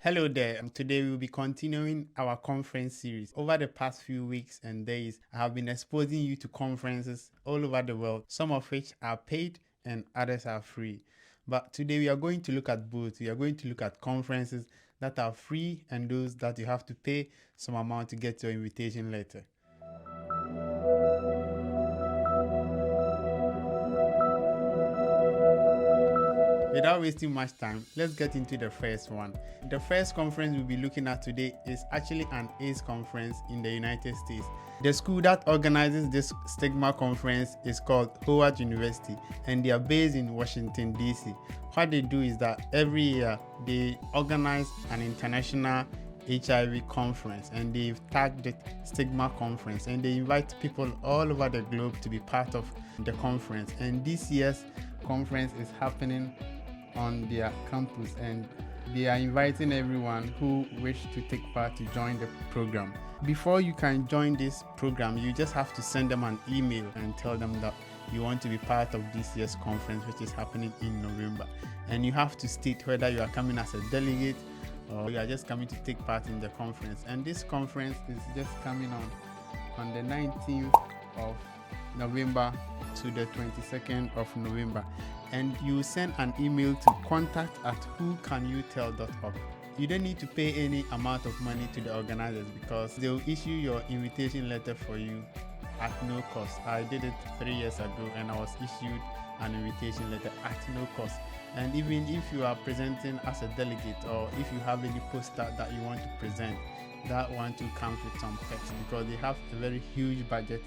Hello there. Today we will be continuing our conference series. Over the past few weeks and days, I have been exposing you to conferences all over the world, some of which are paid and others are free. But today we are going to look at both. We are going to look at conferences that are free and those that you have to pay some amount to get your invitation letter. Without wasting much time, let's get into the first one. The first conference we'll be looking at today is actually an ACE conference in the United States. The school that organizes this Stigma conference is called Howard University, and they are based in Washington, D.C. What they do is that every year they organize an international HIV conference, and they've tagged it Stigma conference, and they invite people all over the globe to be part of the conference. And this year's conference is happening on their campus, and they are inviting everyone who wish to take part to join the program. Before you can join this program, you just have to send them an email and tell them that you want to be part of this year's conference, which is happening in November. And you have to state whether you are coming as a delegate or you are just coming to take part in the conference. And this conference is just coming on the 19th of November to the 22nd of November. And you send an email to contact@whocanyouTell.org. You don't need to pay any amount of money to the organizers because they'll issue your invitation letter for you at no cost. I did it 3 years ago and I was issued an invitation letter at no cost. And even if you are presenting as a delegate or if you have any poster that you want to present, that one too comes with some perks because they have a very huge budget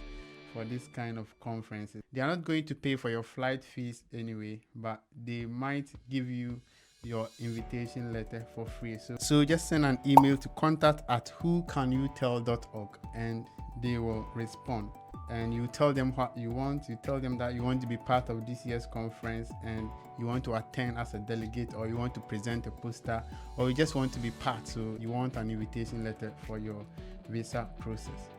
for this kind of conferences. They are not going to pay for your flight fees anyway, but they might give you your invitation letter for free. So just send an email to contact@whocanyouTell.org and they will respond. And you tell them what you want. You tell them that you want to be part of this year's conference and you want to attend as a delegate, or you want to present a poster, or you just want to be part. So you want an invitation letter for your visa process.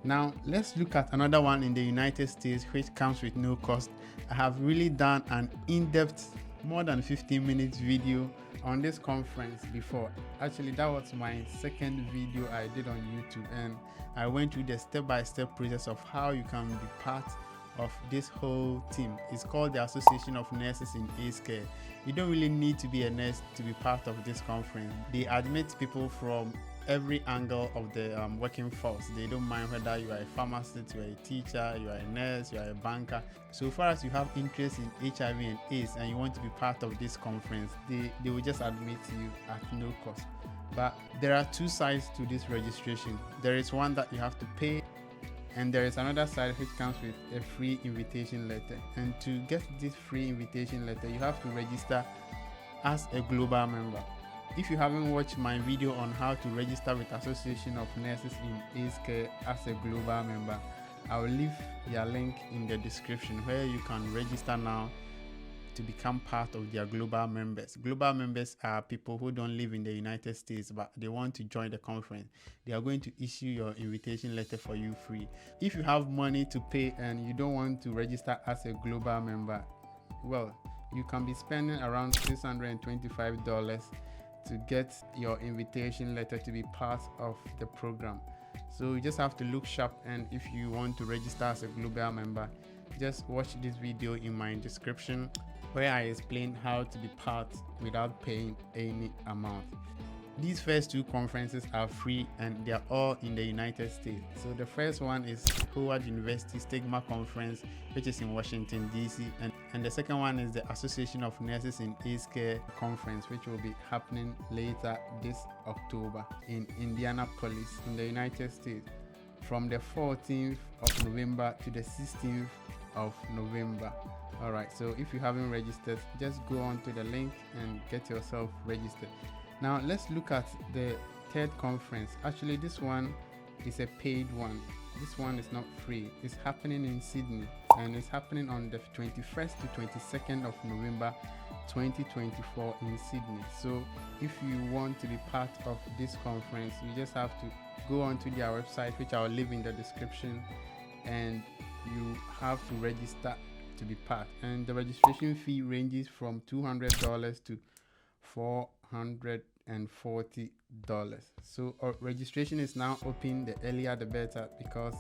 Now, let's look at another one in the United States, which comes with no cost. I have really done an in-depth, more than 15 minutes video on this conference before. Actually, that was my second video I did on YouTube, and I went through the step-by-step process of how you can be part of this whole team. It's called the Association of Nurses in AIDS Care. You don't really need to be a nurse to be part of this conference. They admit people from every angle of the working force. They don't mind whether you are a pharmacist, you are a teacher, you are a nurse, you are a banker. So far as you have interest in HIV and AIDS and you want to be part of this conference, they will just admit you at no cost. But there are two sides to this registration. There is one that you have to pay, and there is another side which comes with a free invitation letter. And to get this free invitation letter, you have to register as a global member. If you haven't watched my video on how to register with Association of Nurses in AIDS Care as a global member, I will leave their link in the description where you can register now to become part of their global members. Global members are people who don't live in the United States but they want to join the conference. They are going to issue your invitation letter for you free. If you have money to pay and you don't want to register as a global member, well, you can be spending around $625 to get your invitation letter to be part of the program. So you just have to look sharp, and if you want to register as a global member, just watch this video in my description where I explain how to be part without paying any amount. These first two conferences are free and they are all in the United States. So the first one is Howard University Stigma Conference, which is in Washington, D.C. And the second one is the Association of Nurses in AIDS Care Conference, which will be happening later this October in Indianapolis in the United States from the 14th of November to the 16th of November. Alright, so if you haven't registered, just go on to the link and get yourself registered. Now let's look at the third conference. Actually, this one is a paid one. This one is not free. It's happening in Sydney and it's happening on the 21st to 22nd of November 2024 in Sydney. So if you want to be part of this conference, you just have to go onto their website, which I'll leave in the description, and you have to register to be part. And the registration fee ranges from $200 to $450. So registration is now open. The earlier the better, because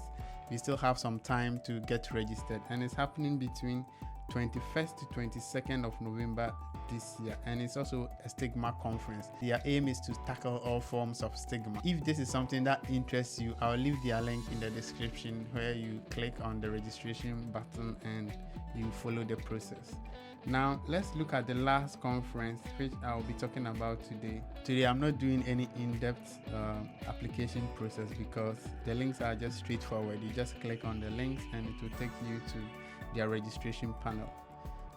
we still have some time to get registered, and it's happening between 21st to 22nd of November this year, and it's also a stigma conference. Their aim is to tackle all forms of stigma. If this is something that interests you, I'll leave their link in the description, where you click on the registration button and you follow the process. Now let's look at the last conference, which I'll be talking about today. Today I'm not doing any in-depth application process, because the links are just straightforward. You just click on the links and it will take you to their registration panel.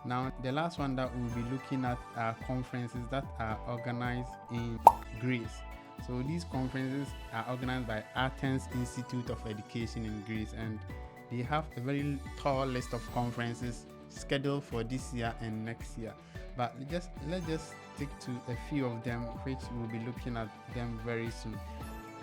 Now the last one that we'll be looking at are conferences that are organized in Greece. So these conferences are organized by Athens Institute of Education in Greece, and they have a very tall list of conferences scheduled for this year and next year. But let's just stick to a few of them, which we'll be looking at them very soon.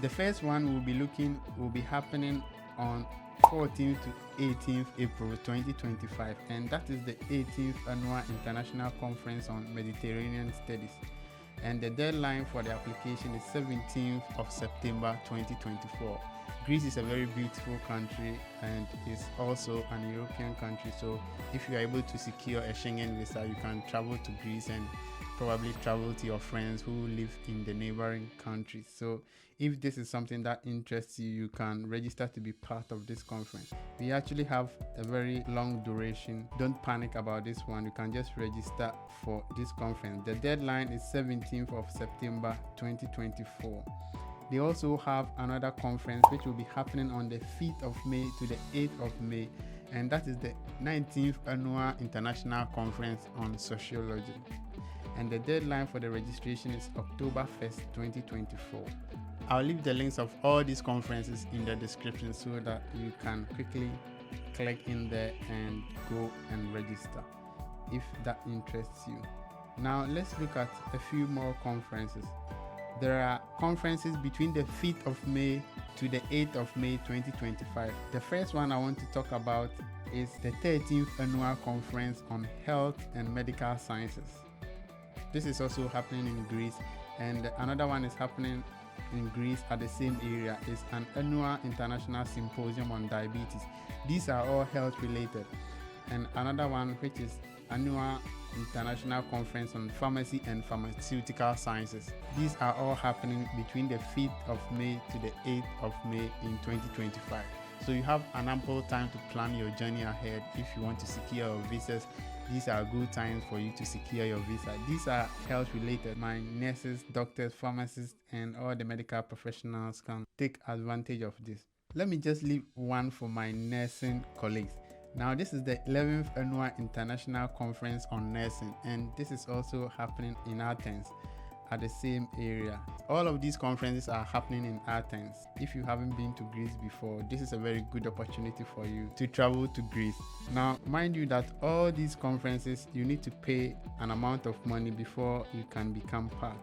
The first one will be happening on 14th to 18th April 2025, and that is the 18th Annual International Conference on Mediterranean Studies. And the deadline for the application is 17th of September 2024. Greece is a very beautiful country, and is also an European country. So if you are able to secure a Schengen visa, you can travel to Greece and probably travel to your friends who live in the neighboring countries. So if this is something that interests you, you can register to be part of this conference. We actually have a very long duration. Don't panic about this one. You can just register for this conference. The deadline is 17th of September 2024. They also have another conference which will be happening on the 5th of May to the 8th of May, and that is the 19th Annual International Conference on Sociology. And the deadline for the registration is October 1st, 2024. I'll leave the links of all these conferences in the description, so that you can quickly click in there and go and register if that interests you. Now let's look at a few more conferences. There are conferences between the 5th of May to the 8th of May 2025. The first one I want to talk about is the 13th Annual Conference on Health and Medical Sciences. This is also happening in Greece, and another one is happening in Greece at the same area. Is an annual international symposium on diabetes. These are all health related. And another one, which is annual international conference on pharmacy and pharmaceutical sciences. These are all happening between the 5th of May to the 8th of May in 2025. So you have an ample time to plan your journey ahead. If you want to secure your visas, these are good times for you to secure your visa. These are health related. My nurses, doctors, pharmacists, and all the medical professionals can take advantage of this. Let me just leave one for my nursing colleagues. Now this is the 11th Annual International Conference on Nursing, and this is also happening in Athens at the same area. All of these conferences are happening in Athens. If you haven't been to Greece before, this is a very good opportunity for you to travel to Greece. Now mind you that all these conferences, you need to pay an amount of money before you can become part.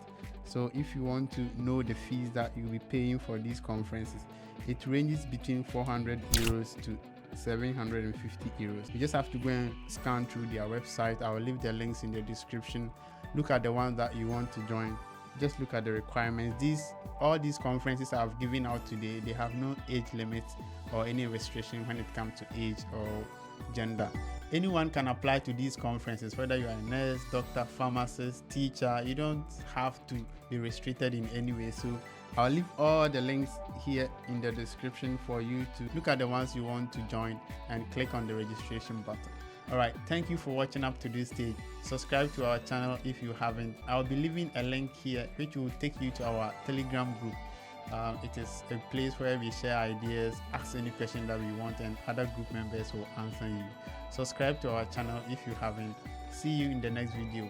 So if you want to know the fees that you'll be paying for these conferences, it ranges between 400 euros to 750 euros. You just have to go and scan through their website. I will leave the links in the description. Look at the ones that you want to join. Just look at the requirements. All these conferences I've given out today, they have no age limit or any restriction when it comes to age or gender. Anyone can apply to these conferences, whether you are a nurse, doctor, pharmacist, teacher. You don't have to be restricted in any way. So I'll leave all the links here in the description for you to look at the ones you want to join and click on the registration button. Alright, thank you for watching up to this stage. Subscribe to our channel if you haven't. I'll be leaving a link here which will take you to our Telegram group. It is a place where we share ideas, ask any question that we want, and other group members will answer you. Subscribe to our channel if you haven't. See you in the next video.